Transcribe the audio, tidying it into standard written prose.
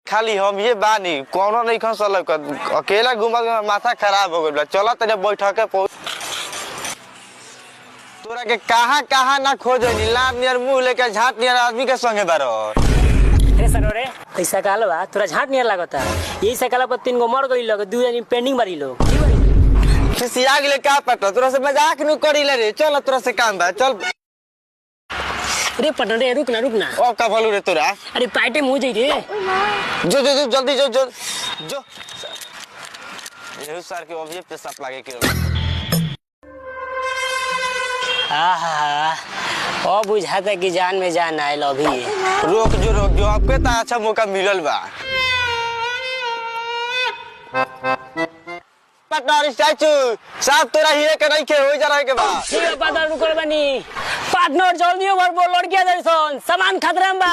खाली हम ये बानी कोनो नहीं खसल अकेला घुमा माथा खराब हो गइल। चल तने बैठ के तोरा के कहां ना खोजनी लात नियर मुंह लेके झाट नियर आदमी के संगे बारो। अरे सर रे ऐसा काल बा तोरा झाट नियर लागता। यही से काला पर 3 गो मर गइल लोग 2 जन पेंडिंग मारी लो। खिसिया गेले का पता तोरा से मजाक न करिले रे। चल तोरा से काम बा चल। अरे पटन रे रुक ना ओ का भलू रे तोरा। अरे पाइटे मुंह जाई रे। जो जल्दी जो ये सर के अभी पेशाब लागे के आहा ओ बुझाता कि जान में जान आइल अभी। रोक जो आपके ता अच्छा मौका मिलल बा। पार्टनर स्टैचू साहब तोरा हीरे के नहीं के हो जा रहा के बा। ठीक है पार्टनर रुक बनी। पार्टनर जल्दी ओवर बोल लड़किया जैसन सामान खतरा में बा।